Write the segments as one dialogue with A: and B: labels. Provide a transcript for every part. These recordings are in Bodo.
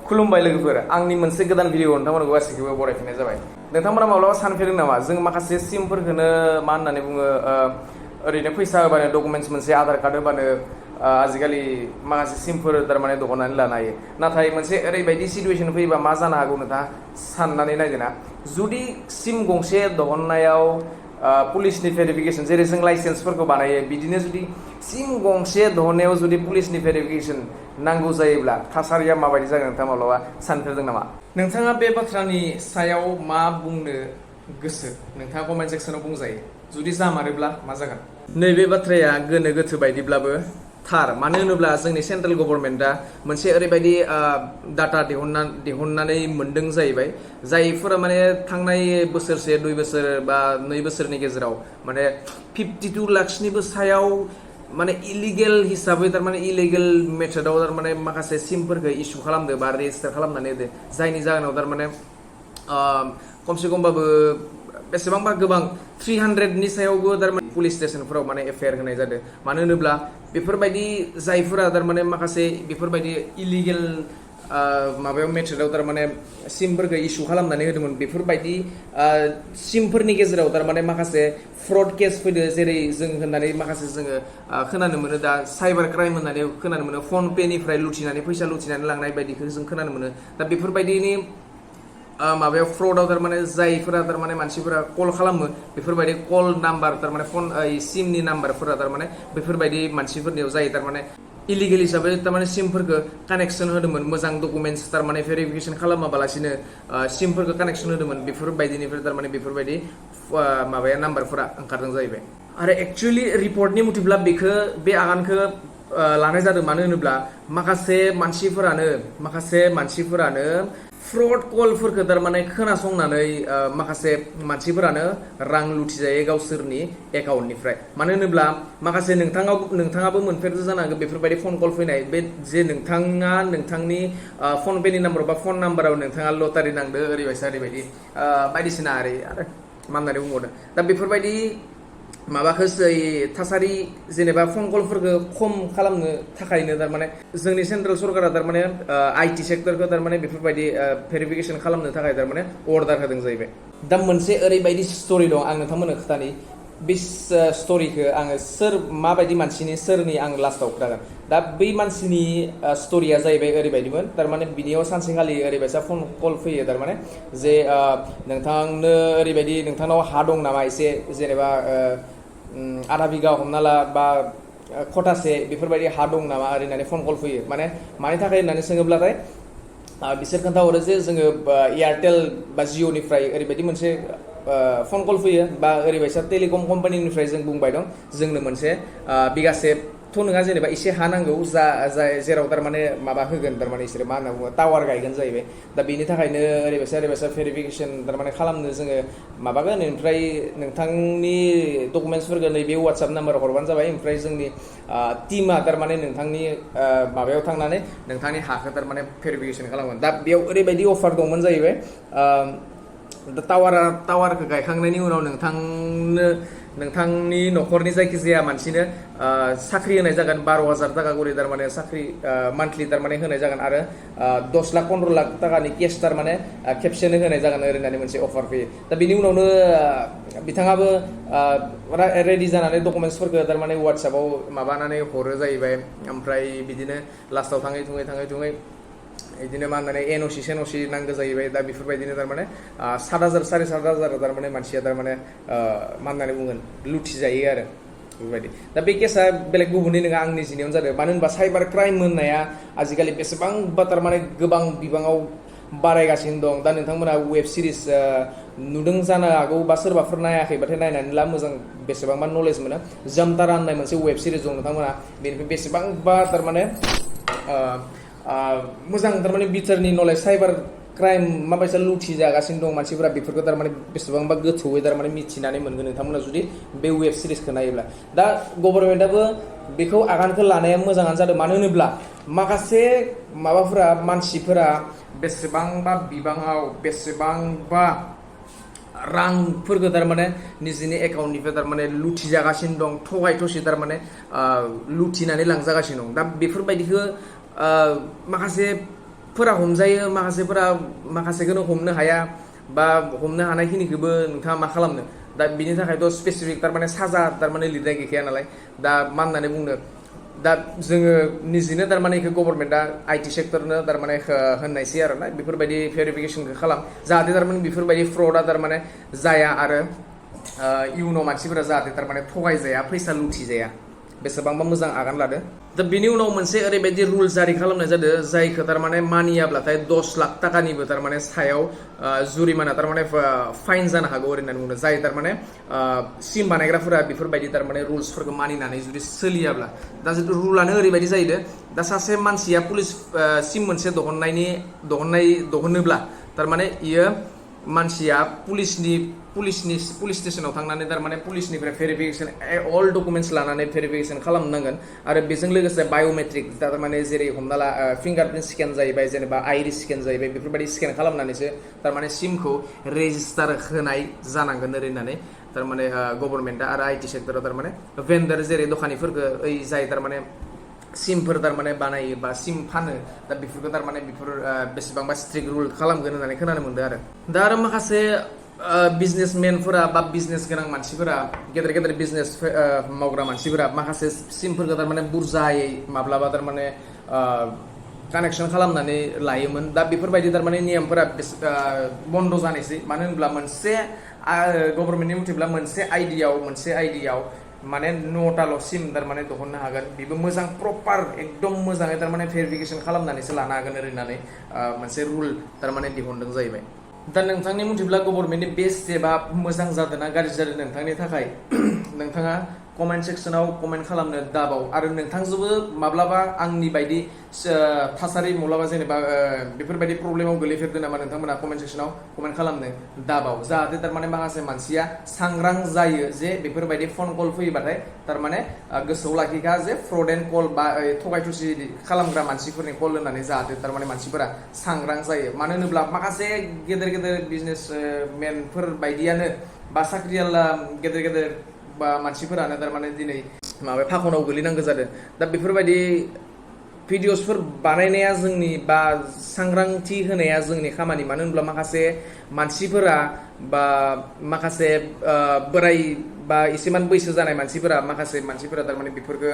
A: खुलुमबाय लोगोफोर आंनि मोनसे गोदान भिडिअ नोंथांमोनखौ गासैखौबो बरायफिननाय जाबाय। नोंथांमोना माब्लाबा सानफेरदों नामा जों माखासे सिमफोरखौनो मा होननानै बुङो ओरैनो फैसा होबानो डकुमेन्ट्स मोनसे आधार कार्ड होबानो आजिखालि माखासे सिमफोर थारमाने दहननानै लानो हायो। नाथाय मोनसे ओरैबायदि सिटुएसन फैयोबा मा जानो हागौ नोंथाङा साननानै नायदोना जुदि सिम गंसे दहननायाव पुलिसनि भेरिफिकेसन जेरै जों लाइसेन्सफोरखौ बानायो बिदिनो जुदि सिम गंसे दहननायाव जुदि पुलिसनि भेरिफिकेसन नांगौ जायोब्ला थासारिया माबायदि जागोन नोंथाङा माब्लाबा सानफेरदों नामा? नोंथाङा बे बाथ्रानि सायाव मा बुंनो गोसो नोंथाङा कमेन्ट सेक्सनाव बुंजायो। जुदि जामारोब्ला मा जागोन? नैबे बाथ्राया गोनो गोथो बायदिब्लाबो थार। मानो होनोब्ला जोंनि सेन्ट्रेल गभर्नमेन्टआ मोनसे ओरैबायदि डाटा दिहुननानै मोनदों जाहैबाय जायफोरा माने थांनाय बोसोरसे 2 बोसोर बा 2 बोसोरनि गेजेराव माने 52 लाखनिबो सायाव माने इलिगेल हिसाबै थारमाने इलिगेल मेथडआव थारमाने माखासे सिमफोरखौ इसु खालामदो बा रेजिस्टार खालामनानै होदो जायनि जाहोनाव थारमाने खमसे खमबाबो बेसेबांबा गोबां 300नि सायावबो थारमाने पुलिस स्टेशनफोराव माने एफआइआर होनाय जादों। मानो होनोब्ला बेफोरबायदि जायफोरा थारमाने माखासे बेफोरबायदि इलिगेल माबायाव मेथडआव थारमाने सिमफोरखौ इसु खालामनानै होदोंमोन बेफोरबायदि सिमफोरनि गेजेराव थारमाने माखासे फ्रड केस फैदो जेरै जों होननानै माखासे जोङो खोनानो मोनो दा साइबार क्राइम होननानै खोनानो मोनो फन पेनिफ्राय लुथिनानै फैसा लुथिनानै लांनाय बायदिखौ जों खोनानो मोनो। दा बेफोरबायदिनि माबायाव फ्रडआव थारमाने जायफोरा थारमाने मानसिफोरा कल खालामो बेफोरबायदि कल नाम्बार थारमाने फन सिमनि नाम्बारफोरा थारमाने बेफोरबायदि मानसिफोरनियाव जायो थारमाने इलिगेल हिसाबै थारमाने सिमफोरखौ कानेक्सन होदोंमोन मोजां डकुमेन्टस थारमाने भेरिफिकेसन खालामाबालासिनो सिमफोरखौ कानेक्सन होदोंमोन बेफोरबायदिनिफ्राय थारमाने बेफोरबायदि माबाया नाम्बारफोरा ओंखारदों जाहैबाय। आरो एक्चुअलि रिपर्टनि मथेब्ला बे आगानखौ लानाय जादों। मानो होनोब्ला माखासे मानसिफोरानो फ्रड कलफोरखौ थारमाने खोनासंनानै माखासे मानसिफोरानो रां लुथिजायो गावसोरनि एकाउन्टनिफ्राय। मानो होनोब्ला माखासे नोंथाङाबो मोनफेरदों जानो हागौ बेफोरबायदि फन कल फैनाय बे जे नोंथाङा नोंथांनि फन पेनि नाम्बार बा फन नाम्बाराव नोंथाङा लटारि नांदो ओरैबायदि बायदिसिना आरो मा होननानै बुंबावदों। दा बेफोरबायदि माबाखौ थासारि जेनेबा फन कलफोरखौ खम खालामनो थाखायनो थारमाने जोंनि सेन्ट्रेल सरकारा थारमाने आइटि सेक्टरखौ थारमाने बेफोरबायदि भेरिफिकेसन खालामनो थाखाय थारमाने अर्डार होदों जाहैबाय। दा मोनसे ओरैबायदि स्टरि दं आं नोंथांमोननो खोथानि बे स्टरिखौ आङो माबायदि मानसिनि सोरनि आं लास्टाव खोथागोन। दा बै मानसिनि स्टरिया जाहैबाय ओरैबायदिमोन थारमाने बिनियाव सानसेखालि ओरैबायसा फन कल फैयो थारमाने जे नोंथांनो ओरैबायदि नोंथांनाव हा दं नामा एसे जेनेबा आधा बिगा हमना ला बा खथासे बेफोरबायदि हा दं नामा ओरैनानै फन कल फैयो। माने मानि थाखाय होननानै सोङोब्लाथाय बिसोर खोन्थाहरो जे जोङो एयारटेल बा जिअ'निफ्राय ओरैबायदि मोनसे फन कल फैयो बा ओरैबायसा टेलिकम कम्पानिनिफ्राय जों बुंबाय दं जोंनो मोनसे बिगासेथ' नङा जेनेबा एसे हा नांगौ जेराव थारमाने माबा होगोन थारमाने बिसोरो मा होनना बुङो टावार गायगोन जाहैबाय। दा बेनि थाखायनो ओरैबायसा भेरिफिकेसन थारमाने खालामनो जोङो माबागोन ओमफ्राय नोंथांनि डकुमेन्ट्सफोरखौ नैबे वाट्सएप नाम्बाराव हरबानो जाबाय। ओमफ्राय जोंनि टिमा थारमाने नोंथांनि माबायाव थांनानै नोंथांनि हाखौ थारमाने भेरिफिकेसन खालामगोन। दा बेयाव ओरैबायदि अफार दंमोन जाहैबाय दा टावारखौ गायखांनायनि उनाव नोंथांनि न'खरनि जायखिजाया मानसिनो साख्रि होनाय जागोन 12,000 थाखा करि थारमाने साख्रि मान्थलि थारमाने होनाय जागोन आरो 10 लाख 15 लाख थाखानि केस थारमाने खेबसेनो होनाय जागोन ओरैनानै मोनसे अफार फैयो। दा बेनि उनावनो बिथाङाबो रेडि जानानै डकुमेन्ट्सफोरखौ थारमाने वाट्सएपआव माबानानै हरो जाहैबाय। ओमफ्राय बिदिनो लास्टाव थाङै बिदिनो मा होननानै एनअसि सेनअसि नांगौ जाहैबाय। दा बेफोरबायदिनो थारमाने 7,000 7,500 थारमाने मानसिया थारमाने मा होननानै बुंगोन लुथिजायो आरो बेफोरबायदि। दा बे केसा बेलेग गुबुननि नङा आंनि जिनियावनो जादों। मानो होनबा साइबार क्राइम होननाया आजिखालि बेसेबांबा थारमाने गोबां बिबाङाव बारायगासिनो दं। दा नोंथांमोना वेब सिरिज नुदों जानो हागौ बा सोरबाफोर नायाखैबाथाय नायनानै ला मोजां बेसेबांबा नलेज मोनो। जामतारा होननाय मोनसे वेब सिरिज दं नोंथांमोना बेनिफ्राय बेसेबांबा थारमाने मोजां थारमाने बिथोरनि नलेज साइबार क्राइम माबायसा लुथि जागासिनो दं मानसिफोरा बेफोरखौ थारमाने बेसेबांबा गोथौयै थारमाने मिथिनानै मोनगोन नोंथांमोना जुदि बे वेब सिरिजखौ नायोब्ला। दा गभर्नमेन्टआबो बेखौ आगानखौ लानाया मोजाङानो जादों। मानो होनोब्ला माखासे मानसिफोरा बेसेबांबा बिबाङाव बेसेबांबा रांफोरखौ थारमाने निजिनि एकाउन्टनिफ्राय थारमाने लुथिजागासिनो दं थगाय थसि थारमाने लुथिनानै लांजागासिनो दं। दा बेफोरबायदिखौ माखासे फोरा हमजायो माखासेखौनो हमनो हाया बा हमनो हानायखिनिखौबो नोंथाङा मा खालामनो दा बिनि थाखायथ' स्पेसिफिक थारमाने साजा थारमाने लिरनाय गैखाया नालाय दा मा होननानै बुंनो दा जोङो निजेनो थारमाने इखौ गभर्नमेन्टआ आइटि सेक्टरनो थारमाने होननायसै आरो ना बेफोरबायदि भेरिफिकेसनखौ खालाम जाहाथे थारमाने बेफोरबायदि फ्रडआ थारमाने जाया आरो इयुनाव मानसिफोरा जाहाथे थारमाने थगायजाया फैसा लुथिजाया बेसेबांबा मोजां आगान लादो दा बिनि उनाव मोनसे ओरैबायदि रुल जारि खालामनाय जादों जायखौ थारमाने मानियाब्लाथाय 10 लाख थाखानिबो थारमाने सायाव जुरिमाना थारमाने फाइन जानो हागौ होननानै बुंदों जाय थारमाने सिम बानायग्राफोरा बेफोरबायदि थारमाने रुल्सफोरखौ मानिनानै जुदि सोलियाब्ला दा रुलानो ओरैबायदि जाहैदो दा सासे मानसिया पुलिस सिम मोनसे दिहुननोब्ला थारमाने इयो मानसिया पुलिस स्टेशनाव थांनानै थारमाने पुलिसनिफ्राय भेरिफिकेसन अल डकुमेन्टस लानानै भेरिफिकेसन खालामनांगोन आरो बेजों लोगोसे बाय'मेट्रिक थारमाने जेरै हमना ला फिंगारप्रिन्ट स्केन जाहैबाय जेनेबा आइरिस स्केन जाहैबाय बेफोरबायदि स्केन खालामनानैसो थारमाने सिमखौ रेजिस्टार होनाय जानांगोन ओरैनानै थारमाने गभर्नमेन्टआ आरो आइटि सेक्टराव थारमाने भेन्डार जेरै दखानिफोरखौ ओइ जाय थारमाने सिमफोर थारमाने बानायो बा सिम फानो दा बेफोरखौ थारमाने बेफोर बेसेबांबा स्ट्रिक्ट रुल खालामगोन होननानै खोनानो मोनदों आरो दा आरो माखासे बिजनेसमेनफोरा बा बिजनेस गोनां मानसिफोरा गेदेर बिजनेस मावग्रा मानसिफोरा माखासे सिमफोरखौ थारमाने बुरजायै माब्लाबा थारमाने कानेक्सन खालामनानै लायोमोन दा बेफोरबायदि थारमाने नियमफोरा बन्द जानायसै मानो होनब्ला मोनसे गभर्नमेन्टनि मथेब्ला मोनसे आइडियाव माने 9टाल' सिम थारमाने दिहुननो हागोन बेबो मोजां प्रपार एकदम मोजाङै थारमाने भेरिफिकेसन खालामनानैसो लानो हागोन ओरैनानै मोनसे रुल थारमाने दिहुनदों जाहैबाय दा नोंथांनि मथेब्ला गभर्नमेन्टनि बे स्टेपआ मोजां जादों ना गाज्रि जादों नोंथांनि थाखाय नोंथाङा कमेन्ट सेक्सनाव कमेन्ट खालामनो दाबाव आरो नोंथांजोंबो माब्लाबा आंनि बायदि थासारि माब्लाबा जेनेबा बेफोरबायदि प्रब्लेमाव गोलैफेरदों नामा नोंथांमोना कमेन्ट सेक्सनाव कमेन्ट खालामनो दाबाव जाहाथे थारमाने माखासे मानसिया सांग्रां जायो जे बेफोरबायदि फन कल फैयोबाथाय थारमाने गोसोआव लाखिखा जे फ्रड एन्ड कल बा थगाय थुसि खालामग्रा मानसिफोरनि कल होननानै जाहाथे थारमाने मानसिफोरा सांग्रां जायो मानो होनोब्ला माखासे गेदेर बिजनेसमेनफोर बायदियानो बा साख्रियाला गेदेर बा मानसिफोरानो थारमाने दिनै फाखनाव गोलैनांगौ जादों दा बेफोरबायदि भिडिअसफोर बानायनाया जोंनि बा सांग्रांथि होनाया जोंनि खामानि मानो होनब्ला माखासे मानसिफोरा बा माखासे बोराय बा एसेमान बैसो जानाय माखासे मानसिफोरा थारमाने बेफोरखौ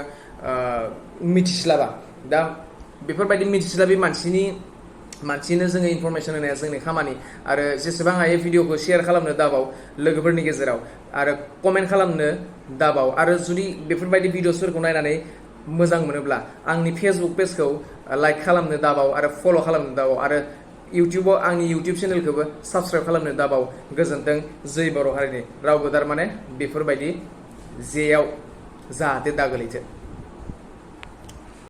A: मिथिस्लाबा दा बेफोरबायदि मिथिस्लाबि मानसिनो जोङो इनफरमेसन होनाया जोंनि खामानि आरो जेसेबां हायो भिडिअखौ शेयार खालामनो दाबाव लोगोफोरनि गेजेराव आरो कमेन्ट खालामनो दाबाव आरो जुदि बेफोरबायदि भिडिअसफोरखौ नायनानै मोजां मोनोब्ला आंनि फेसबुक पेजखौ लाइक खालामनो दाबाव आरो फल' खालामनो दाबाव आरो इउटिउबाव आंनि इउटिउब चेनेलखौबो साबस्क्राइब खालामनो दाबाव गोजोन्थों जै बर' हारिनि रावबो थारमाने बेफोरबायदि जेयाव जाहाथे दा गोलैथो